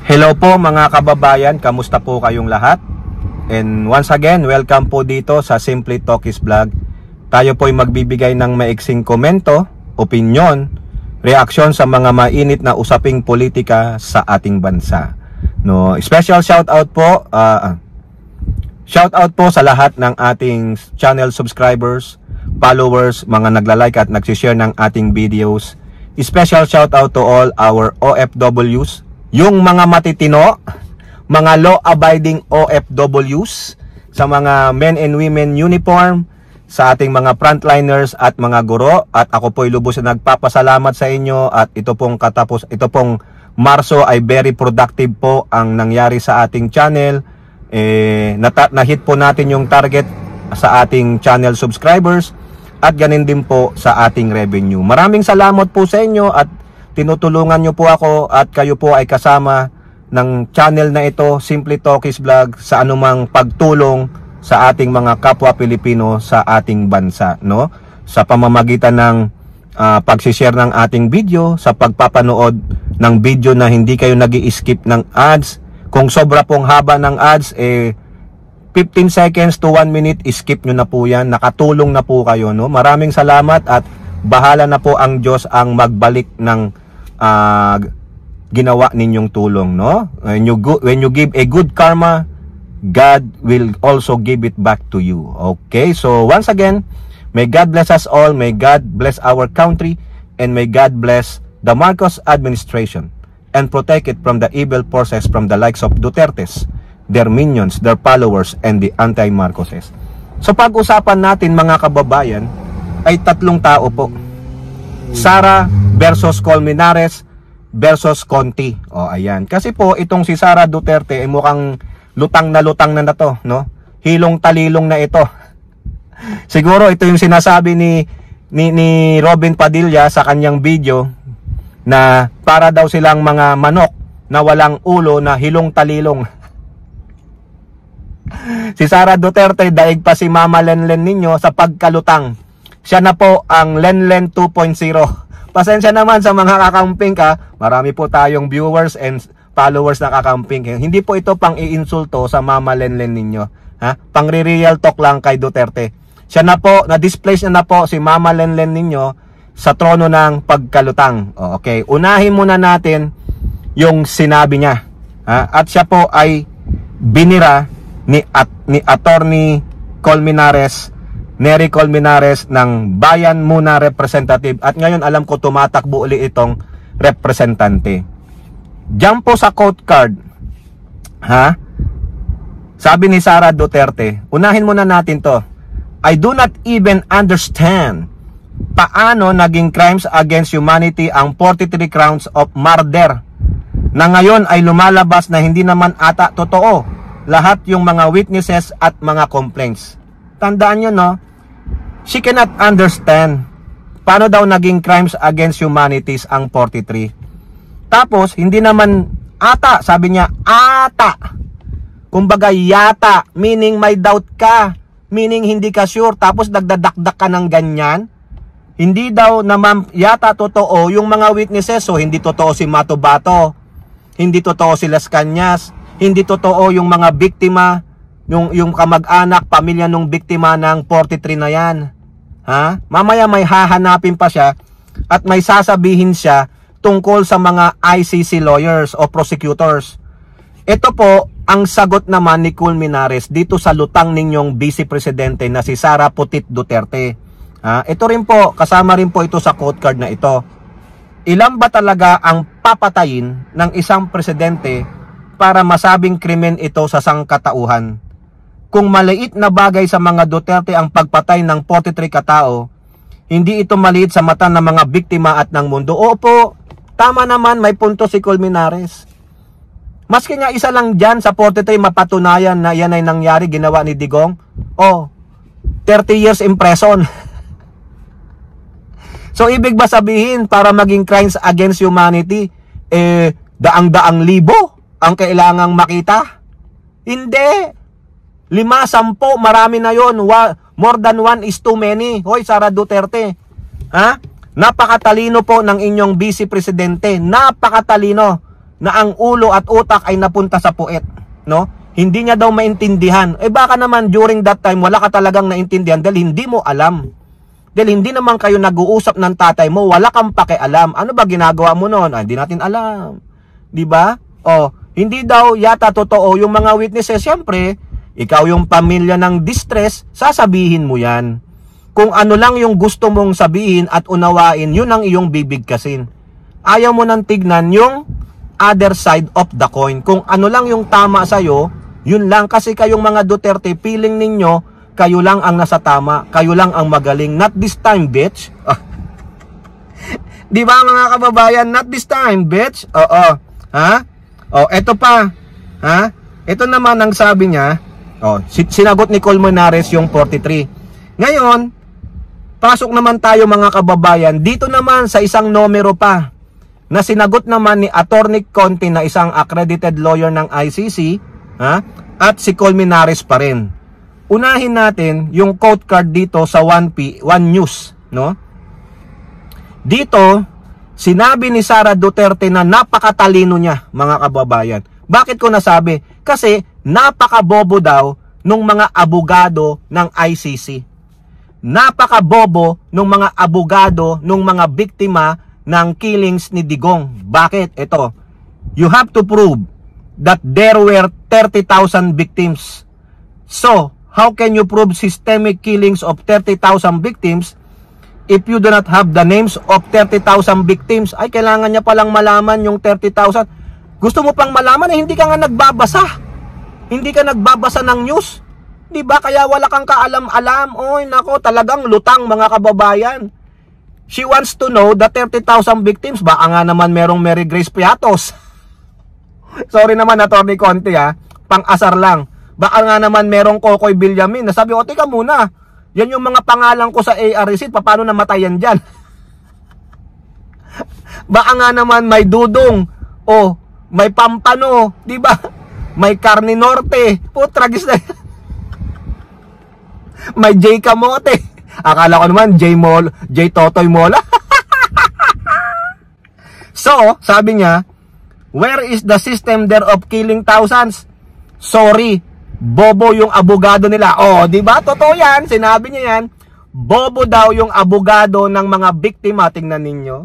Hello po mga kababayan, kamusta po kayong lahat? And once again, welcome po dito sa Simply Talkies Vlog. Tayo po ay magbibigay ng maiksing komento, opinyon, reaksyon sa mga mainit na usaping politika sa ating bansa. No, special shout out po sa lahat ng ating channel subscribers, followers, mga nagla-like at nagsishare ng ating videos. Special shout out to all our OFWs, yung mga matitino, mga law-abiding OFWs, sa mga men and women uniform, sa ating mga frontliners at mga guro. At ako po'y lubos na nagpapasalamat sa inyo at ito pong Marso ay very productive po ang nangyari sa ating channel. Na-hit po natin yung target sa ating channel subscribers at ganin din po sa ating revenue. Maraming salamat po sa inyo at tinutulungan nyo po ako at kayo po ay kasama ng channel na ito, Simply Talkies Vlog, sa anumang pagtulong sa ating mga kapwa Pilipino sa ating bansa, no? Sa pamamagitan ng pagsishare ng ating video, sa pagpapanood ng video na hindi kayo nag-i-skip ng ads. Kung sobra pong haba ng ads, 15 seconds to 1 minute, skip nyo na po yan. Nakatulong na po kayo, no? Maraming salamat at bahala na po ang Diyos ang magbalik ng ginawa ninyong tulong, no? When you give a good karma, God will also give it back to you. Okay, so once again, may God bless us all, may God bless our country, and may God bless the Marcos administration and protect it from the evil forces from the likes of Dutertes, their minions, their followers, and the anti-Marcoses. So pag-usapan natin mga kababayan ay tatlong tao po. Sara versus Colmenares versus Conti. O ayan. Kasi po itong si Sara Duterte ay mukhang lutang na to, no? Hilong talilong na ito. Siguro ito yung sinasabi ni Robin Padilla sa kanyang video na para daw silang mga manok na walang ulo na hilong talilong. Si Sara Duterte daig pa si Mama Lenlen ninyo sa pagkalutang. Siya na po ang Lenlen 2.0. Pasensya naman sa mga kakamping ka. Marami po tayong viewers and followers na kakamping. Hindi po ito pang iinsulto sa Mama Lenlen ninyo. Ha? Pang real talk lang kay Duterte. Siya na po, na-displace na po si Mama Lenlen ninyo sa trono ng pagkalutang. Okay, unahin muna natin yung sinabi niya. Ha? At siya po ay binira ni Attorney Colmenares, Nery Colmenares ng Bayan Muna Representative, at ngayon alam ko tumatakbo uli itong representante. Diyan po sa quote card, ha? Sabi ni Sara Duterte, unahin muna natin to. I do not even understand paano naging crimes against humanity ang 43 counts of murder na ngayon ay lumalabas na hindi naman ata totoo lahat yung mga witnesses at mga complaints. Tandaan nyo, no? She cannot understand paano daw naging crimes against humanities ang 43. Tapos, hindi naman ata, sabi niya, ata. Kumbaga, yata, meaning may doubt ka, meaning hindi ka sure, tapos nagdadakdak ka ng ganyan. Hindi daw naman yata totoo yung mga witnesses, so hindi totoo si Mato Bato, hindi totoo si Las Cañas, hindi totoo yung mga biktima, yung kamag-anak, pamilya nung biktima ng 43 na yan. Ha? Mamaya may hahanapin pa siya at may sasabihin siya tungkol sa mga ICC lawyers o prosecutors. Ito po ang sagot naman ni Colmenares dito sa lutang ninyong Vice Presidente na si Sara Putit Duterte. Ha? Ito rin po, kasama rin po ito sa quote card na ito. Ilan ba talaga ang papatayin ng isang presidente para masabing krimen ito sa sangkatauhan? Kung maliit na bagay sa mga Duterte ang pagpatay ng 43 katao, hindi ito maliit sa mata ng mga biktima at ng mundo. Opo, tama naman, may punto si Colmenares. Maski nga isa lang dyan sa 43 mapatunayan na yan ay nangyari, ginawa ni Digong, 30 years in prison. So ibig ba sabihin para maging crimes against humanity, daang-daang libo ang kailangang makita? Hindi. 5, 10, marami na yon. More than 1 is too many. Hoy, Sara Duterte. Ha? Napakatalino po ng inyong Vice Presidente. Napakatalino. na ang ulo at utak ay napunta sa puwet, no? Hindi niya daw maintindihan. Eh baka naman during that time wala ka talagang naintindihan dahil hindi mo alam. Dahil hindi naman kayo nag-uusap ng tatay mo, wala kang pakialam. Ano ba ginagawa mo noon? Hindi natin alam. 'Di ba? Hindi daw yata totoo yung mga witnesses. Siyempre, ikaw yung pamilya ng distress, sasabihin mo 'yan. Kung ano lang yung gusto mong sabihin at unawain, yun ang iyong bibigkasin. Ayaw mo nang tignan yung other side of the coin. Kung ano lang yung tama sa'yo, yun lang. Kasi kayong mga Duterte, feeling ninyo, kayo lang ang nasa tama. Kayo lang ang magaling. Not this time, bitch. Di ba mga kababayan? Not this time, bitch. Oo. Ha? Eto pa. Ha? Ito naman ang sabi niya. Sinagot ni Colmenares yung 43. Ngayon, pasok naman tayo mga kababayan, dito naman sa isang numero pa na sinagot naman ni Attorney Conti na isang accredited lawyer ng ICC, at si Colmenares pa rin. Unahin natin yung quote card dito sa 1 News, no? Dito, sinabi ni Sara Duterte na napakatalino niya, mga kababayan. Bakit ko nasabi? Kasi napakabobo daw nung mga abogado ng ICC. Napakabobo ng mga abogado ng mga biktima ng killings ni Digong. Bakit? Ito. You have to prove that there were 30,000 victims. So, how can you prove systemic killings of 30,000 victims if you do not have the names of 30,000 victims? Ay, kailangan niya palang malaman yung 30,000. Gusto mo pang malaman? Hindi ka nga nagbabasa. Hindi ka nagbabasa ng news. Diba? Kaya wala kang kaalam-alam. Oy, nako, talagang lutang mga kababayan. She wants to know the 30,000 victims. Baka nga naman merong Mary Grace Piatos. Sorry naman, Attorney Conti, pang-asar lang. Baka nga naman merong Kokoy Villamin. Nasabi ko, teka muna. Yan yung mga pangalan ko sa AR receipt. Paano namatayan dyan? Baka nga naman may Dudong. May Pampano. Diba? May Carne Norte. Tragis na. May J Kamote. Akala ko naman J Totoy Mola. So, sabi niya, where is the system there of killing thousands? Sorry, bobo yung abogado nila. Di ba? Totoo yan. Sinabi niya yan. Bobo daw yung abogado ng mga biktima. Tingnan ninyo.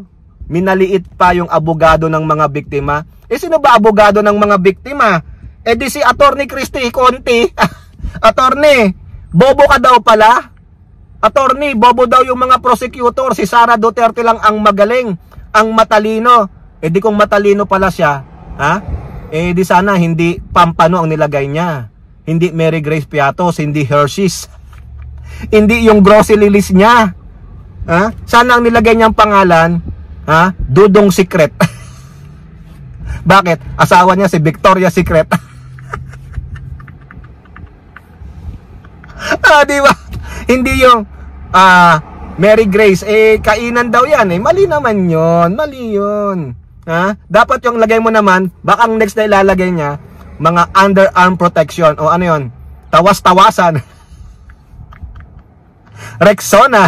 Minaliit pa yung abogado ng mga biktima. Sino ba abogado ng mga biktima? Di si Attorney Christy Conti. Attorney, bobo ka daw pala. Attorney, bobo daw yung mga prosecutor. Si Sara Duterte lang ang magaling, ang matalino. Di kung matalino pala siya, di sana hindi Pampano ang nilagay niya. Hindi Mary Grace Piatos, hindi Hershey's. Hindi yung grocery list niya. Sana ang nilagay niyang pangalan, Dudong Secret. Bakit? Asawa niya si Victoria Secret. Diba? Hindi yung Mary Grace, kainan daw yan. Mali naman yun. Mali yun. Dapat yung lagay mo naman, baka ang next na ilalagay niya, mga underarm protection. Ano yun? Tawas-tawasan. Rexona.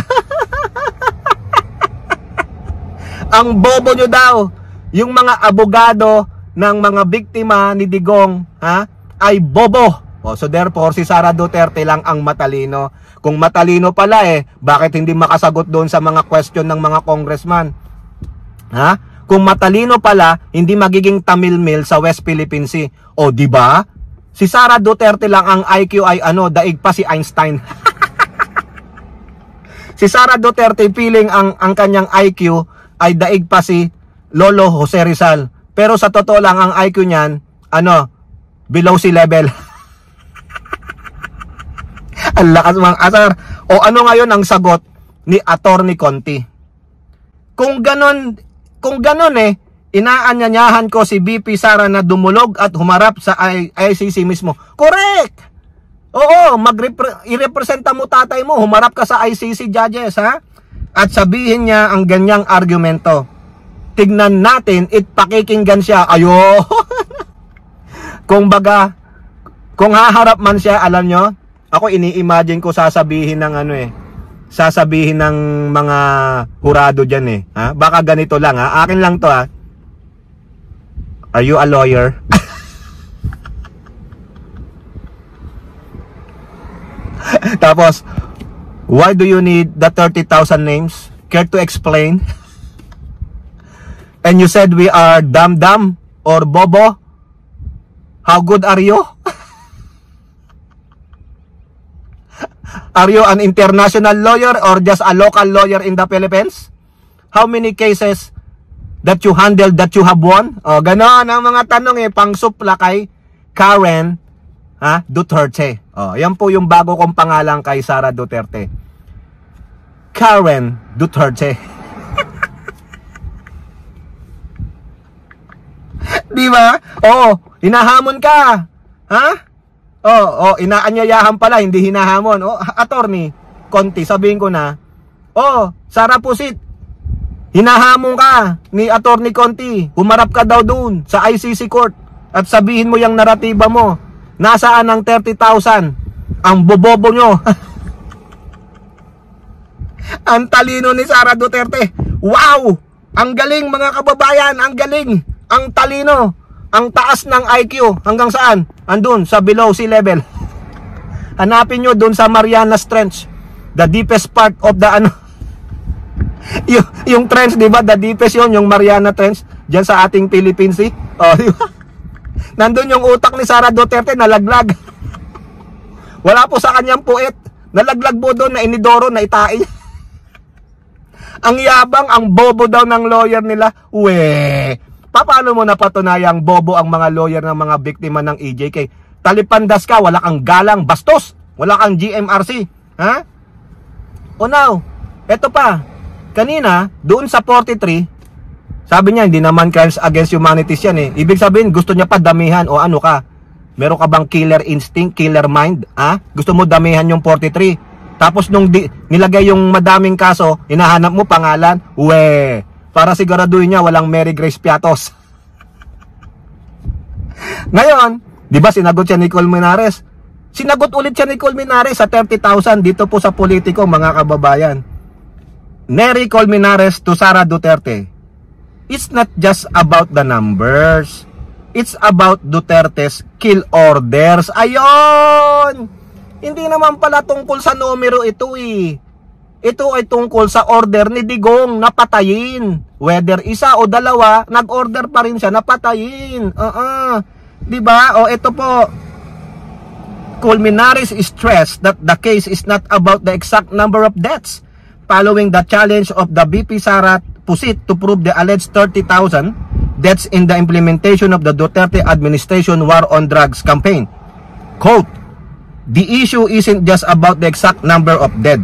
Ang bobo nyo daw. Yung mga abogado ng mga biktima ni Digong, ay bobo. So therefore, si Sara Duterte lang ang matalino. Kung matalino pala bakit hindi makasagot doon sa mga question ng mga congressman? Kung matalino pala, hindi magiging Tamil Mill sa West Philippine Sea. Di ba? Si Sara Duterte lang ang IQ ay daig pa si Einstein. Si Sara Duterte feeling ang kanyang IQ ay daig pa si Lolo Jose Rizal. Pero sa totoo lang ang IQ niyan, below sea level. Ang lakas mga asar. Ano ngayon ang sagot ni Attorney Conti? Kung ganon inaanyanyahan ko si BP Sara na dumulog at humarap sa ICC mismo. Correct! Oo, i-representa mo tatay mo, humarap ka sa ICC judges, At sabihin niya ang ganyang argumento. Tignan natin, pakikinggan siya. Kung haharap man siya, alam nyo, ako ini-imagine ko sasabihin ng sasabihin ng mga hurado dyan Baka ganito lang Akin lang to Are you a lawyer? Tapos, why do you need the 30,000 names? Care to explain? And you said we are dumb or bobo? How good are you? Are you an international lawyer or just a local lawyer in the Philippines? How many cases that you handled that you have won? O, gano'n ang mga tanong pangsupla kay Karen Duterte. O, yan po yung bago kong pangalan kay Sara Duterte. Karen Duterte. Di ba? Oo, hinahamon ka. Ha? Oo, inaanyayahan pala, hindi hinahamon. O, attorney, Conti, sabihin ko na, Sara Pusit, hinahamon ka ni Attorney Conti. Humarap ka daw dun sa ICC court at sabihin mo yung naratiba mo. Nasaan ang 30,000? Ang bobobo nyo. Ang talino ni Sara Duterte. Wow! Ang galing mga kababayan, ang galing. Ang talino. Ang taas ng IQ. Hanggang saan? Andun sa below sea level. Hanapin nyo dun sa Marianas Trench. The deepest part of the yung trench, di ba? The deepest yun, yung Mariana Trench. Diyan sa ating Philippine Sea. O, di ba? Nandun yung utak ni Sara Duterte, nalaglag. Wala po sa kanyang puwet. Nalaglag po doon na inidoro, na itain. Ang yabang, ang bobo daw ng lawyer nila. Paano mo napatunayang bobo ang mga lawyer ng mga biktima ng EJK? Talipandas ka, wala kang galang, bastos. Wala kang GMRC. Ha? O now, eto pa. Kanina, doon sa 43, sabi niya, hindi naman crimes against humanities yan eh. Ibig sabihin, gusto niya pa damihan. O ano ka? Meron ka bang killer instinct, killer mind? Ha? Gusto mo damihan yung 43. Tapos nung nilagay yung madaming kaso, hinahanap mo pangalan, para siguraduhin niya walang Mary Grace Piatos. Ngayon, di ba sinagot siya ni Colmenares? Sinagot ulit siya ni Colmenares sa 30,000 dito po sa Politico, mga kababayan. Nery Colmenares to Sara Duterte. It's not just about the numbers. It's about Duterte's kill orders. Ayon! Hindi naman pala tungkol sa numero ito eh. Ito ay tungkol sa order ni Digong na patayin. Whether isa o dalawa, nag-order pa rin siya na patayin. Diba? O ito po. Colmenares stressed that the case is not about the exact number of deaths. Following the challenge of the BP Sara Pusit to prove the alleged 30,000 deaths in the implementation of the Duterte administration war on drugs campaign. Quote, the issue isn't just about the exact number of dead.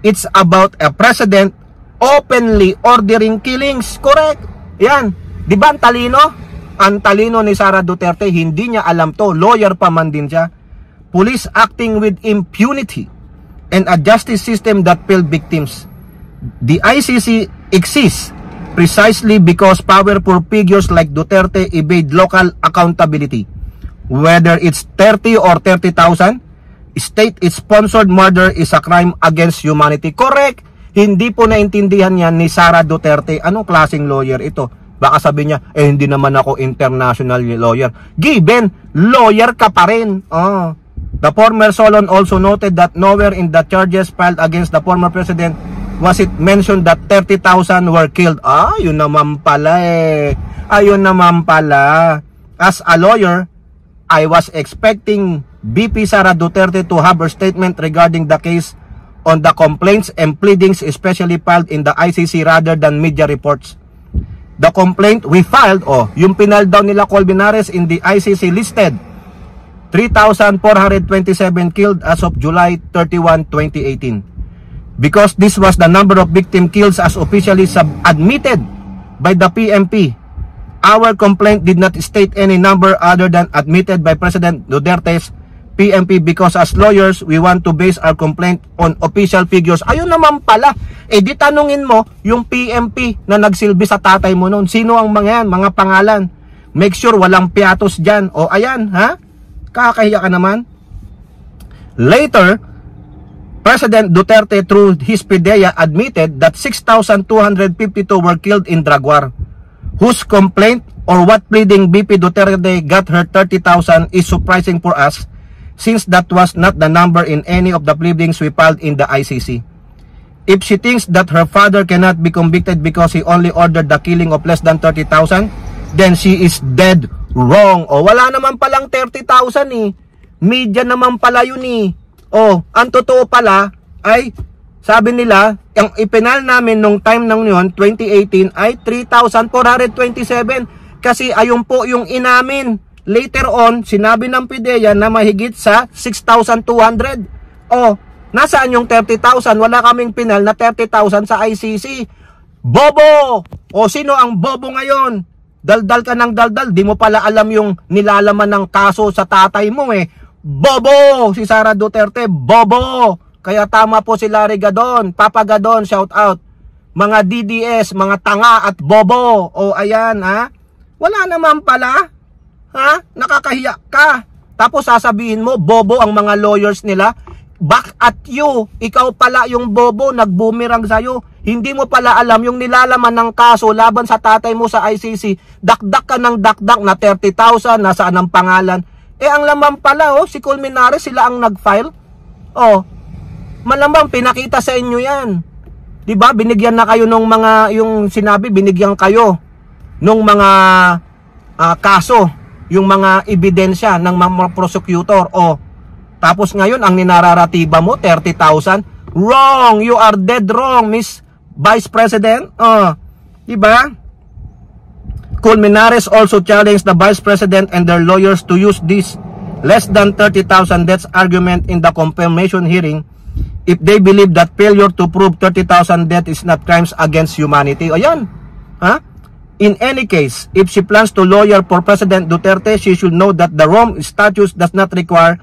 It's about a president openly ordering killings. Correct. Yan. Di ba ang talino? Ang talino ni Sara Duterte, hindi niya alam to. Lawyer pa man din siya. Police acting with impunity and a justice system that failed victims. The ICC exists precisely because powerful figures like Duterte evade local accountability. Whether it's 30 or 30,000, state-sponsored murder is a crime against humanity. Correct. Hindi po naintindihan yan ni Sara Duterte. Anong klaseng lawyer ito? Baka sabi niya, hindi naman ako international lawyer. Given, lawyer ka pa rin. The former Solon also noted that nowhere in the charges filed against the former president was it mentioned that 30,000 were killed. Yun naman pala eh. Ayun naman pala. As a lawyer, I was expecting BP Sara Duterte to have her statement regarding the case on the complaints and pleadings especially filed in the ICC rather than media reports. The complaint we filed, yung pinal daw nila Colmenares in the ICC listed 3,427 killed as of July 31, 2018. Because this was the number of victim kills as officially admitted by the PMP. Our complaint did not state any number other than admitted by President Duterte's PMP because as lawyers, we want to base our complaint on official figures. Ayun naman pala. Di tanungin mo yung PMP na nagsilbi sa tatay mo noon. Sino ang mga yan? Mga pangalan. Make sure walang piatos dyan. Ayan, ha? Kakahiya ka naman. Later, President Duterte through his PDEA admitted that 6,252 were killed in drug war, whose complaint or what pleading BP Duterte got her 30,000 is surprising for us, since that was not the number in any of the pleadings we filed in the ICC. If she thinks that her father cannot be convicted because he only ordered the killing of less than 30,000, then she is dead wrong. O, wala naman palang 30,000 eh. Media naman pala yun eh. O, ang totoo pala ay, sabi nila, ang ipinal namin nung time nang yun, 2018, ay 3,427. Kasi ayun po yung inamin. Later on, sinabi ng PIDEA na mahigit sa 6,200. O, nasaan yung 30,000? Wala kaming pinal na 30,000 sa ICC. Bobo! O, sino ang bobo ngayon? Daldal ka ng daldal. Di mo pala alam yung nilalaman ng kaso sa tatay mo eh. Bobo! Si Sara Duterte, bobo! Kaya tama po si Larry Gadon, Papa Gadon, shout out. Mga DDS, mga tanga at bobo. O, ayan ha. Wala naman pala. Ha? Nakakahiya ka. Tapos sasabihin mo, bobo ang mga lawyers nila. Back at you. Ikaw pala yung bobo, nag-boomerang sa'yo. Hindi mo pala alam yung nilalaman ng kaso laban sa tatay mo sa ICC. Dakdak ka ng dakdak na 30,000, nasaan ang pangalan. Eh ang laman pala, si Colmenares, sila ang nag-file. Malamang pinakita sa inyo yan. Diba? Binigyan na kayo nung mga, yung sinabi, binigyan kayo nung mga kaso, yung mga ebidensya ng mga prosecutor. Tapos ngayon, ang ninararatiba mo, 30,000. Wrong! You are dead wrong, Miss Vice President. Diba? Colmenares also challenged the Vice President and their lawyers to use this less than 30,000 deaths argument in the confirmation hearing if they believe that failure to prove 30,000 deaths is not crimes against humanity. Ayan. In any case, if she plans to lawyer for President Duterte, she should know that the Rome Statute does not require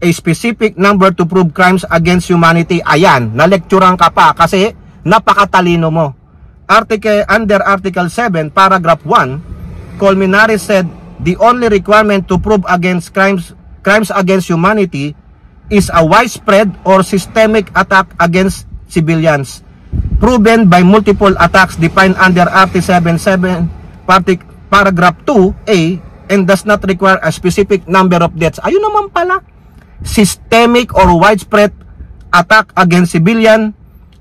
a specific number to prove crimes against humanity. Ayan, nalekturan ka pa kasi napakatalino mo. Under Article 7, Paragraph 1, Colmenares said the only requirement to prove against crimes against humanity is a widespread or systemic attack against civilians, proven by multiple attacks defined under Article 7, Paragraph 2A, and does not require a specific number of deaths. Ayun naman pala. Systemic or widespread attack against civilian,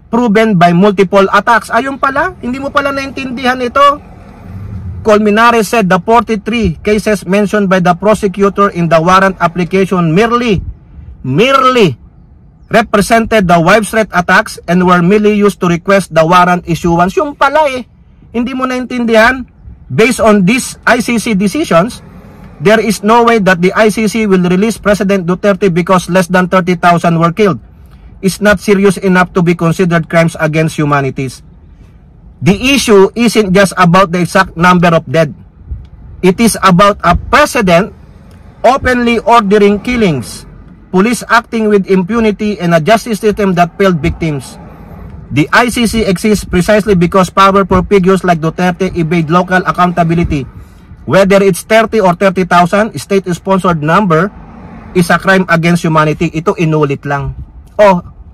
proven by multiple attacks. Ayun pala. Hindi mo pala naintindihan ito. Colmenares said the 43 cases mentioned by the prosecutor in the warrant application merely represented the widespread attacks and were merely used to request the warrant issuance. Yung pala hindi mo naintindihan. Based on these ICC decisions, there is no way that the ICC will release President Duterte because less than 30,000 were killed. It's not serious enough to be considered crimes against humanities. The issue isn't just about the exact number of dead. It is about a president openly ordering killings, police acting with impunity, and a justice system that failed victims. The ICC exists precisely because powerful figures like Duterte evade local accountability. Whether it's 30 or 30,000, state-sponsored number is a crime against humanity. Ito inulit lang.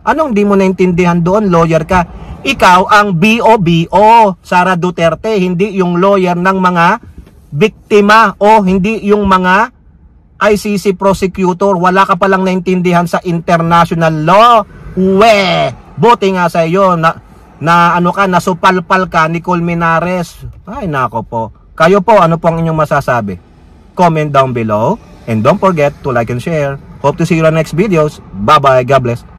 Anong di mo naintindihan doon? Lawyer ka. Ikaw ang BOBO, Sara Duterte, hindi yung lawyer ng mga biktima o hindi yung mga ICC prosecutor. Wala ka palang naintindihan sa international law. Buti nga sa iyo nasupalpal ka ni Colmenares. Ay nako po. Kayo po, ano po ang inyong masasabi? Comment down below and don't forget to like and share. Hope to see you on next videos. Bye bye. God bless.